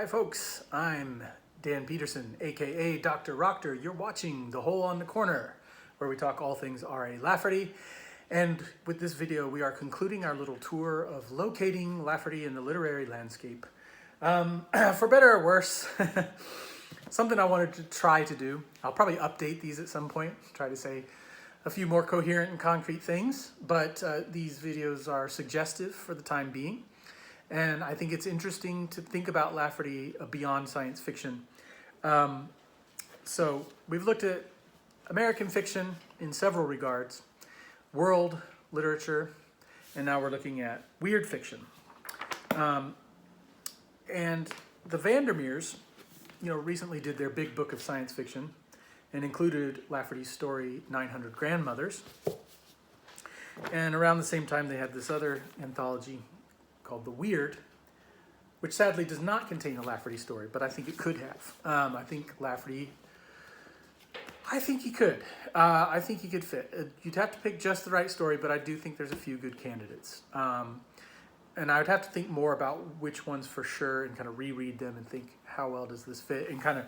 Hi folks, I'm Dan Peterson, aka Dr. Rockter. You're watching The Hole on the Corner, where we talk all things R.A. Lafferty. And with this video, we are concluding our little tour of locating Lafferty in the literary landscape. For better or worse, something I wanted to try to do. I'll probably update these at some point, try to say a few more coherent and concrete things, but these videos are suggestive for the time being. And I think it's interesting to think about Lafferty beyond science fiction. So we've looked at American fiction in several regards, world literature, and now we're looking at weird fiction. And the Vandermeers, recently did their big book of science fiction and included Lafferty's story 900 Grandmothers. And around the same time, they had this other anthology called The Weird, which sadly does not contain a Lafferty story, but I think it could have. I think he could. I think he could fit. You'd have to pick just the right story, but I do think there's a few good candidates. And I would have to think more about which ones for sure and kind of reread them and think, how well does this fit? And kind of,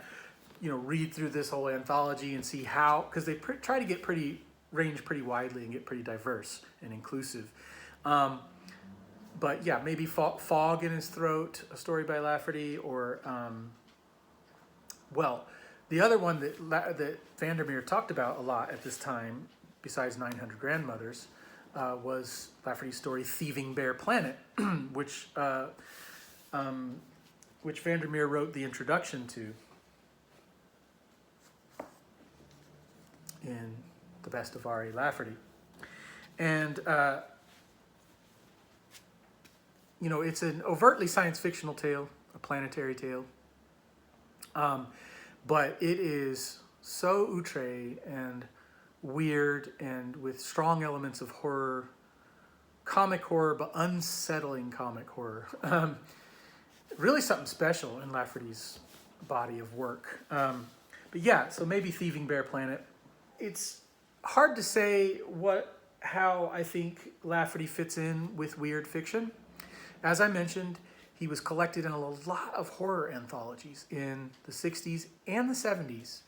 read through this whole anthology and see how, because they try to get range pretty widely and get pretty diverse and inclusive. But yeah, maybe Fog in His Throat, a story by Lafferty, or, the other one that Vandermeer talked about a lot at this time, besides 900 Grandmothers, was Lafferty's story Thieving Bear Planet, which Vandermeer wrote the introduction to in The Best of R.A. Lafferty. And it's an overtly science fictional tale, a planetary tale, but it is so outre and weird and with strong elements of horror, comic horror, but unsettling comic horror. Really something special in Lafferty's body of work. But yeah, so maybe Thieving Bear Planet. It's hard to say how I think Lafferty fits in with weird fiction. As I mentioned, he was collected in a lot of horror anthologies in the 60s and the 70s.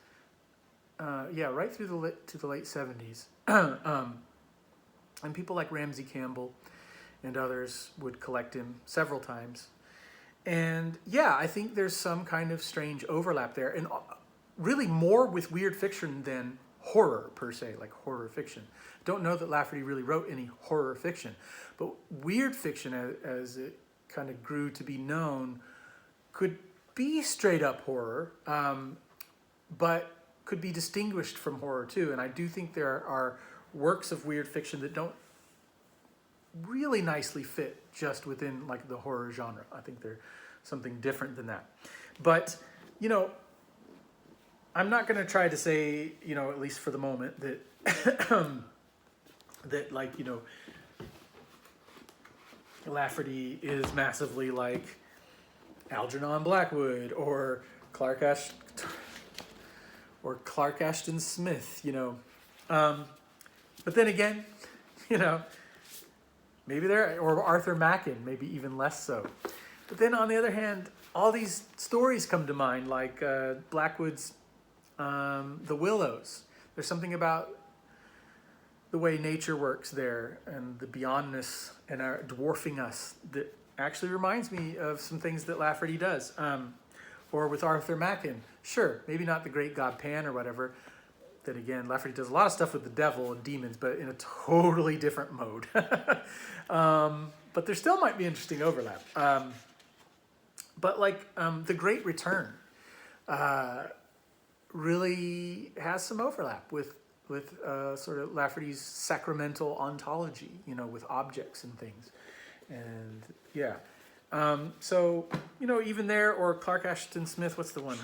Right through the late 70s. And people like Ramsey Campbell and others would collect him several times. And yeah, I think there's some kind of strange overlap there. And really more with weird fiction than horror per se, like horror fiction. Don't know that Lafferty really wrote any horror fiction, but weird fiction as it kind of grew to be known could be straight up horror, but could be distinguished from horror too. And I do think there are works of weird fiction that don't really nicely fit just within like the horror genre. I think they're something different than that. But, I'm not going to try to say, at least for the moment, that that Lafferty is massively like Algernon Blackwood or Clark Ashton Smith, But then again, maybe or Arthur Machen, maybe even less so. But then on the other hand, all these stories come to mind, like Blackwood's The Willows. There's something about the way nature works there and the beyondness and our dwarfing us that actually reminds me of some things that Lafferty does. Or with Arthur Machen, sure, maybe not the great god Pan or whatever. Then again, Lafferty does a lot of stuff with the devil and demons, but in a totally different mode. But there still might be interesting overlap. But The Great Return really has some overlap with sort of Lafferty's sacramental ontology, with objects and things. And yeah. Even there, or Clark Ashton Smith, what's the one?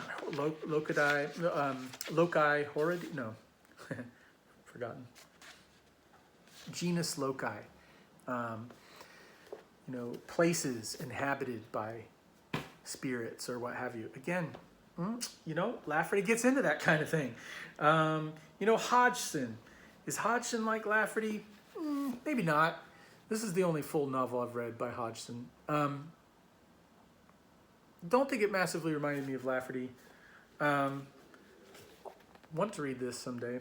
Loci Horrid? No. Forgotten. Genus Loci. Places inhabited by spirits or what have you. Again, Lafferty gets into that kind of thing. Hodgson. Is Hodgson like Lafferty? Maybe not. This is the only full novel I've read by Hodgson. Don't think it massively reminded me of Lafferty. Um, want to read this someday.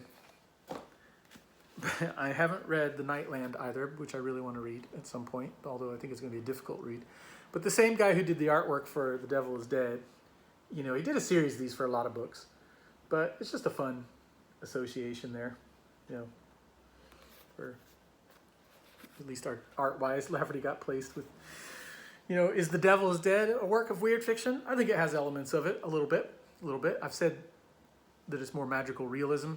I haven't read The Nightland either, which I really want to read at some point, although I think it's going to be a difficult read. But the same guy who did the artwork for The Devil is Dead, he did a series of these for a lot of books. But it's just a fun association there, for at least art-wise. Lafferty got placed with, is The Devil is Dead a work of weird fiction? I think it has elements of it, a little bit. I've said that it's more magical realism.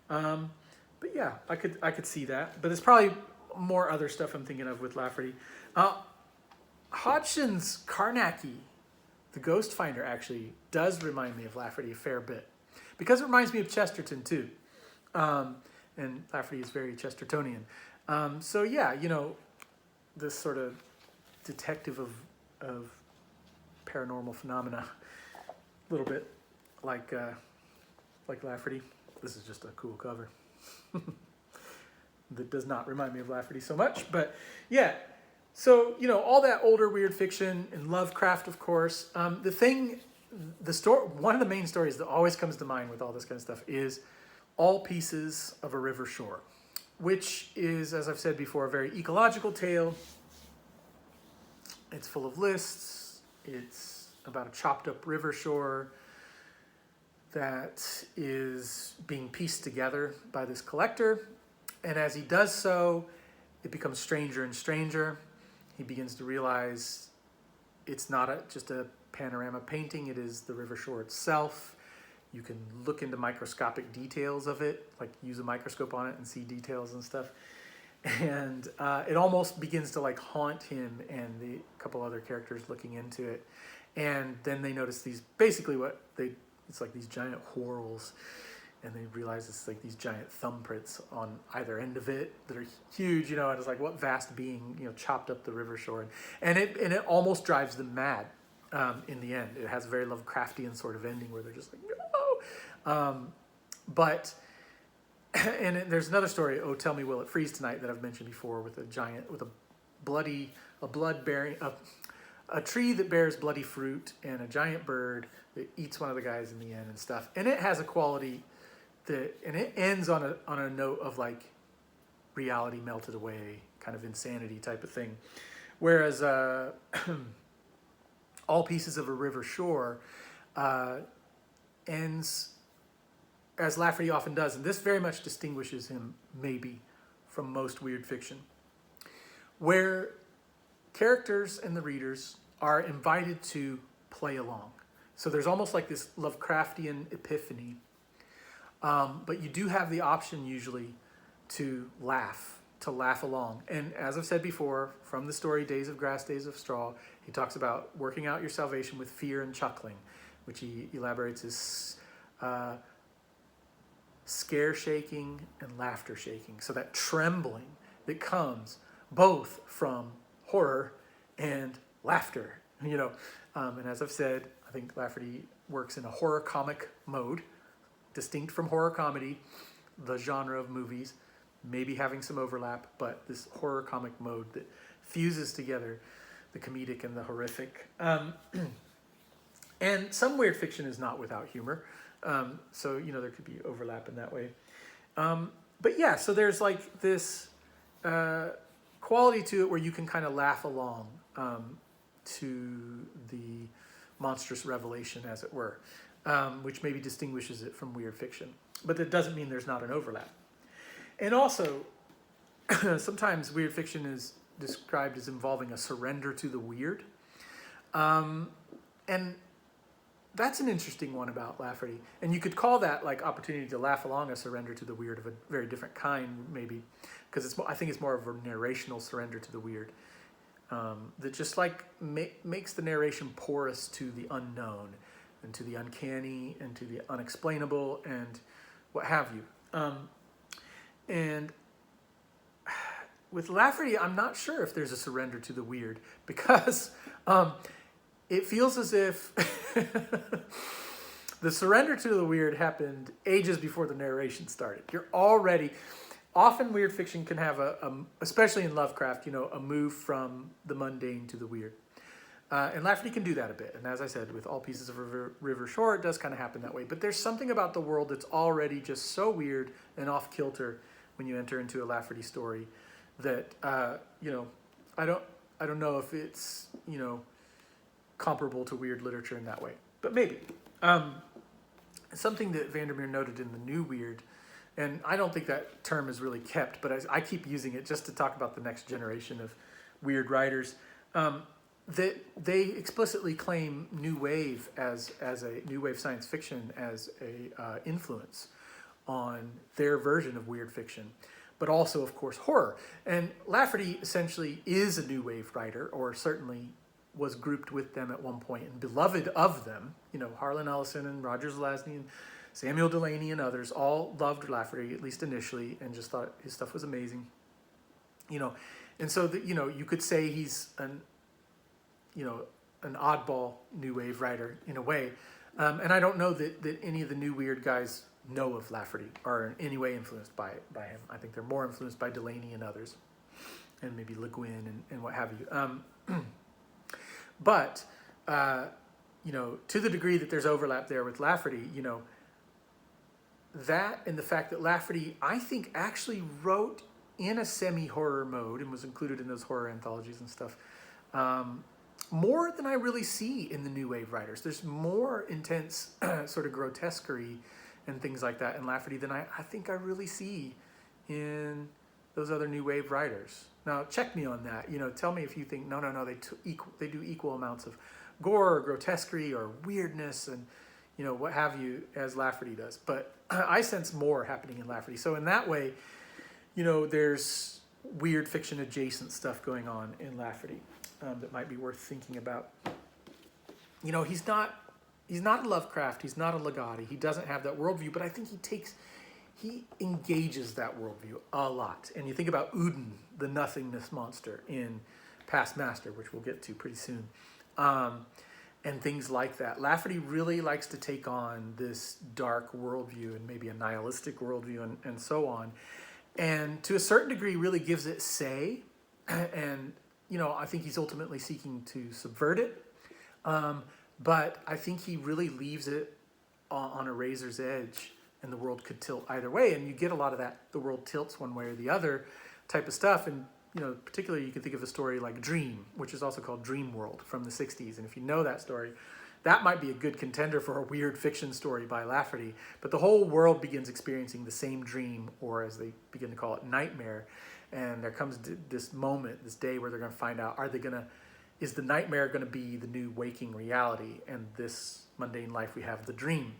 But yeah, I could see that. But there's probably more other stuff I'm thinking of with Lafferty. Hodgson's Carnacki, the Ghost Finder, actually does remind me of Lafferty a fair bit. Because it reminds me of Chesterton, too. And Lafferty is very Chestertonian. So yeah, this sort of detective of paranormal phenomena, a little bit like Lafferty. This is just a cool cover. That does not remind me of Lafferty so much, but yeah. So, all that older weird fiction and Lovecraft, of course. One of the main stories that always comes to mind with all this kind of stuff is All Pieces of a River Shore, which is, as I've said before, a very ecological tale. It's full of lists. It's about a chopped up river shore that is being pieced together by this collector. And as he does so, it becomes stranger and stranger. He begins to realize it's not just a panorama painting, it is the river shore itself. You can look into microscopic details of it, like use a microscope on it and see details and stuff. And it almost begins to haunt him and the couple other characters looking into it. And then they notice it's like these giant whorls, and they realize it's like these giant thumbprints on either end of it that are huge, and it's like, what vast being, chopped up the river shore. And it almost drives them mad in the end. It has a very Lovecraftian sort of ending where they're just like, no! There's another story, Oh Tell Me Will It Freeze Tonight, that I've mentioned before, with a tree that bears bloody fruit and a giant bird that eats one of the guys in the end and stuff. And it has a quality and it ends on a note of reality melted away, kind of insanity type of thing. Whereas All Pieces of a River Shore ends as Lafferty often does, and this very much distinguishes him maybe from most weird fiction, where characters and the readers are invited to play along. So there's almost like this Lovecraftian epiphany, but you do have the option usually to laugh along. And as I've said before, from the story Days of Grass, Days of Straw, he talks about working out your salvation with fear and chuckling, which he elaborates as scare shaking and laughter shaking. So that trembling that comes both from horror and laughter, and as I've said, I think Lafferty works in a horror comic mode, distinct from horror comedy, the genre of movies, maybe having some overlap, but this horror comic mode that fuses together the comedic and the horrific. And some weird fiction is not without humor. So, there could be overlap in that way. But yeah, so there's this quality to it where you can kind of laugh along to the monstrous revelation, as it were, which maybe distinguishes it from weird fiction. But that doesn't mean there's not an overlap. And also, sometimes weird fiction is described as involving a surrender to the weird. And that's an interesting one about Lafferty. And you could call that opportunity to laugh along a surrender to the weird of a very different kind, maybe, because I think it's more of a narrational surrender to the weird. That just makes the narration porous to the unknown and to the uncanny and to the unexplainable and what have you. And with Lafferty, I'm not sure if there's a surrender to the weird, because it feels as if the surrender to the weird happened ages before the narration started. Often weird fiction can have especially in Lovecraft, a move from the mundane to the weird. And Lafferty can do that a bit. And as I said, with All Pieces of River Shore, it does kind of happen that way. But there's something about the world that's already just so weird and off kilter when you enter into a Lafferty story that, you know, I don't know if it's, you know, comparable to weird literature in that way. But maybe. Something that Vandermeer noted in the New Weird, and I don't think that term is really kept, but I keep using it just to talk about the next generation of weird writers, that they explicitly claim New Wave as a New Wave science fiction as a influence on their version of weird fiction, but also, of course, horror. And Lafferty essentially is a New Wave writer, or certainly was grouped with them at one point and beloved of them. You know, Harlan Ellison and Roger Zelazny and Samuel Delany and others all loved Lafferty, at least initially, and just thought his stuff was amazing. You know, and so that, you know, you could say he's an oddball New Wave writer in a way. And I don't know that any of the New Weird guys know of Lafferty or are in any way influenced by him. I think they're more influenced by Delany and others, and maybe Le Guin and what have you. But, you know, to the degree that there's overlap there with Lafferty, you know, that and the fact that Lafferty, I think, actually wrote in a semi-horror mode and was included in those horror anthologies and stuff, more than I really see in the New Wave writers. There's more intense sort of grotesquerie and things like that in Lafferty than I think I really see in those other New Wave writers. Now, check me on that. You know, tell me if you think, no, they do equal amounts of gore or grotesquerie or weirdness and, you know, what have you, as Lafferty does. But I sense more happening in Lafferty. So in that way, you know, there's weird fiction adjacent stuff going on in Lafferty that might be worth thinking about. You know, he's not a Lovecraft, he's not a Ligotti, he doesn't have that worldview, but I think he engages that worldview a lot. And you think about Uden, the nothingness monster in Past Master, which we'll get to pretty soon, and things like that. Lafferty really likes to take on this dark worldview and maybe a nihilistic worldview and so on. And to a certain degree really gives it say. And, you know, I think he's ultimately seeking to subvert it. But I think he really leaves it on a razor's edge, and the world could tilt either way. And you get a lot of that, the world tilts one way or the other type of stuff. And, you know, particularly you can think of a story like Dream, which is also called Dream World from the 60s. And if you know that story, that might be a good contender for a weird fiction story by Lafferty. But the whole world begins experiencing the same dream, or as they begin to call it, nightmare. And there comes this moment, this day, where they're going to find out, is the nightmare going to be the new waking reality, and this mundane life we have, the dream?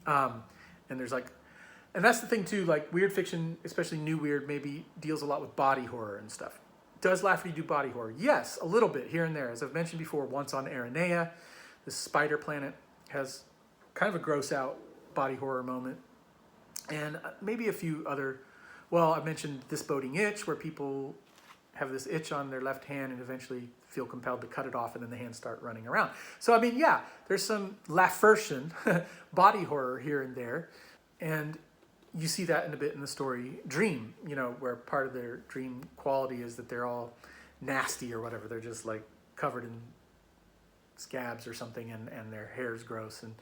And there's and that's the thing too, like weird fiction, especially New Weird, maybe deals a lot with body horror and stuff. Does Lafferty do body horror? Yes, a little bit here and there. As I've mentioned before, Once on Aranea, the spider planet has kind of a gross out body horror moment. And maybe a few other, well, I mentioned This Boding Itch, where people have this itch on their left hand and eventually feel compelled to cut it off, and then the hands start running around. So, I mean, yeah, there's some Laffertian body horror here and there. And you see that in a bit in the story Dream, you know, where part of their dream quality is that they're all nasty or whatever. They're just like covered in scabs or something, and their hair's gross, and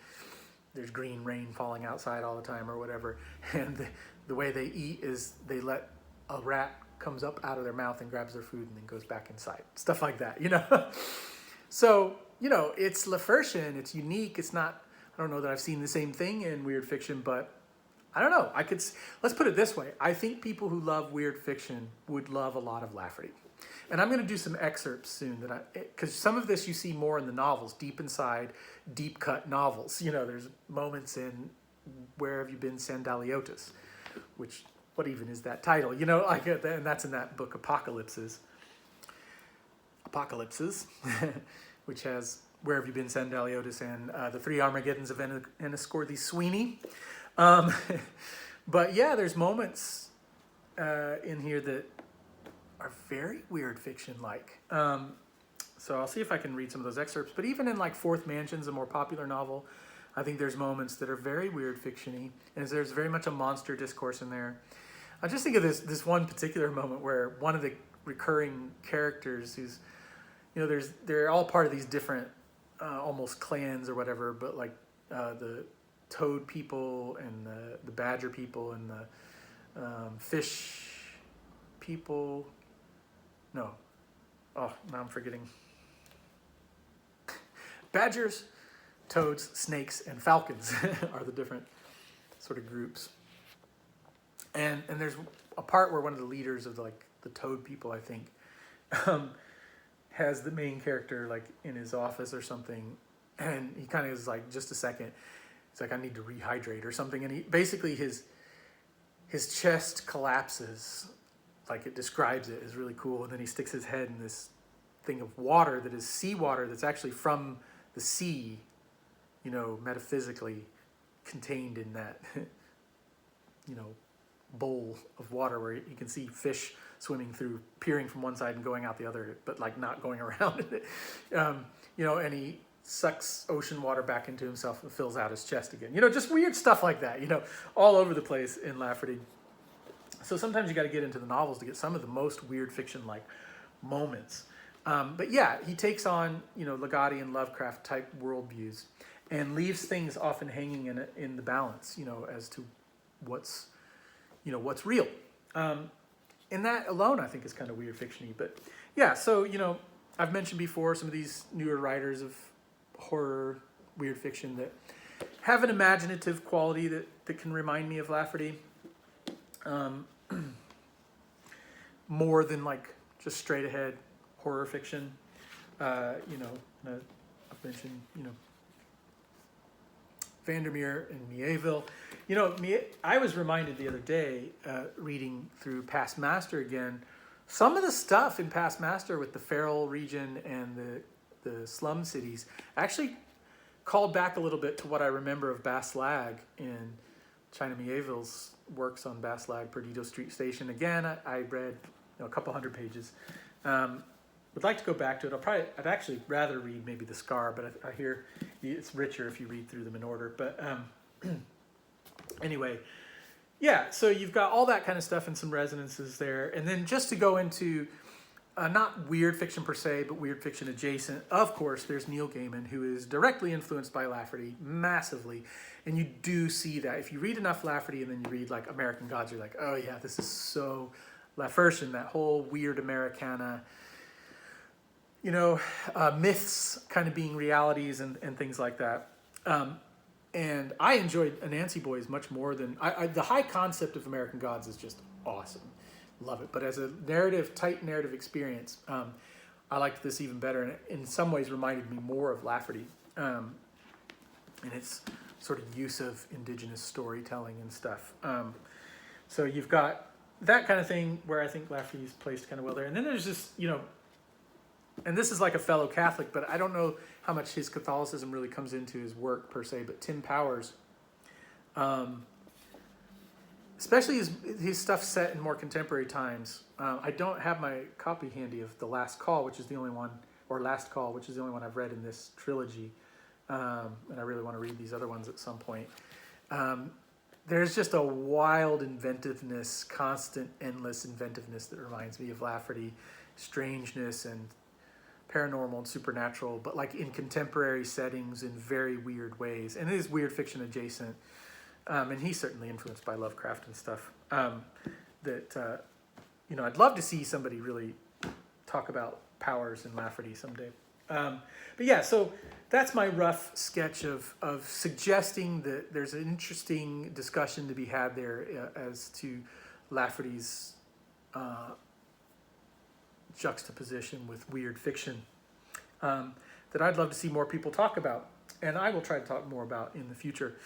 there's green rain falling outside all the time or whatever. And the way they eat is they let a rat comes up out of their mouth and grabs their food and then goes back inside. Stuff like that, you know? So, you know, it's Laffertian, it's unique. It's not, I don't know that I've seen the same thing in weird fiction, but I don't know. Let's put it this way. I think people who love weird fiction would love a lot of Lafferty. And I'm going to do some excerpts soon because some of this you see more in the novels, deep inside, deep cut novels. You know, there's moments in Where Have You Been, Sandaliotis, which, what even is that title? You know, like, and that's in that book, Apocalypses, which has Where Have You Been, Sandaliotis, and The Three Armageddons of Enniscorthy Sweeney. But yeah, there's moments in here that are very weird fiction-like. So I'll see if I can read some of those excerpts. But even in like Fourth Mansion's a more popular novel, I think there's moments that are very weird fiction-y, and there's very much a monster discourse in there. I just think of this one particular moment where one of the recurring characters who's, they're all part of these different almost clans or whatever, but like the toad people and the badger people and the fish people. No. Oh, now I'm forgetting. Badgers, toads, snakes, and falcons are the different sort of groups. And there's a part where one of the leaders of the toad people, I think, has the main character like in his office or something, and he kind of is like, just a second. He's like, I need to rehydrate or something, and he basically his chest collapses, like it describes it, is really cool, and then he sticks his head in this thing of water that is seawater that's actually from the sea, metaphysically contained in that, bowl of water where you can see fish swimming through, peering from one side and going out the other, but like not going around it. And he sucks ocean water back into himself and fills out his chest again. Just weird stuff like that, all over the place in Lafferty. So sometimes you got to get into the novels to get some of the most weird fiction-like moments. But yeah, he takes on, Ligotti and Lovecraft type worldviews and leaves things often hanging in the balance, as to what's real. And that alone, I think, is kind of weird fiction-y. But yeah, so, I've mentioned before some of these newer writers of horror, weird fiction that have an imaginative quality that can remind me of Lafferty. More than like just straight ahead horror fiction. I've mentioned, Vandermeer and Mieville. I was reminded the other day, reading through Past Master again, some of the stuff in Past Master with the feral region and the slum cities actually called back a little bit to what I remember of Bass Lag in China Mieville's works on Bass Lag, Perdido Street Station. Again, I read a couple hundred pages. Would like to go back to it. I'd actually rather read maybe The Scar, but I hear it's richer if you read through them in order. But anyway, yeah, so you've got all that kind of stuff and some resonances there. And then just to go into not weird fiction per se, but weird fiction adjacent, of course, there's Neil Gaiman, who is directly influenced by Lafferty massively. And you do see that. If you read enough Lafferty and then you read like American Gods, you're like, oh yeah, this is so Laffertian, that whole weird Americana, myths kind of being realities and things like that. And I enjoyed Anansi Boys much more than... the high concept of American Gods is just awesome. Love it. But as a tight narrative experience, I liked this even better. And it, in some ways, reminded me more of Lafferty. And its sort of use of indigenous storytelling and stuff. So you've got that kind of thing where I think Lafferty's placed kind of well there. And then there's just, and this is like a fellow Catholic, but I don't know how much his Catholicism really comes into his work per se, but Tim Powers, especially his stuff set in more contemporary times. I don't have my copy handy of The Last Call, which is the only one, or Last Call, which is the only one I've read in this trilogy. And I really want to read these other ones at some point. There's just a wild inventiveness, constant, endless inventiveness that reminds me of Lafferty, strangeness and paranormal and supernatural, but like in contemporary settings in very weird ways. And it is weird fiction adjacent. And he's certainly influenced by Lovecraft and stuff. I'd love to see somebody really talk about Powers and Lafferty someday. But yeah, so that's my rough sketch of suggesting that there's an interesting discussion to be had there as to Lafferty's juxtaposition with weird fiction that I'd love to see more people talk about, and I will try to talk more about in the future.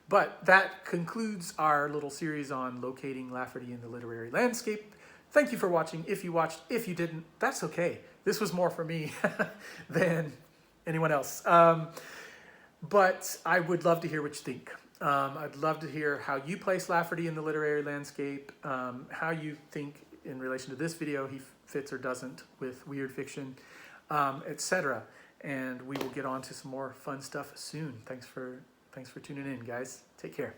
But that concludes our little series on locating Lafferty in the literary landscape. Thank you for watching. If you watched, if you didn't, that's okay. This was more for me than anyone else. But I would love to hear what you think. I'd love to hear how you place Lafferty in the literary landscape, how you think in relation to this video he fits or doesn't with weird fiction, etc. And we will get on to some more fun stuff soon. Thanks for tuning in, guys. Take care.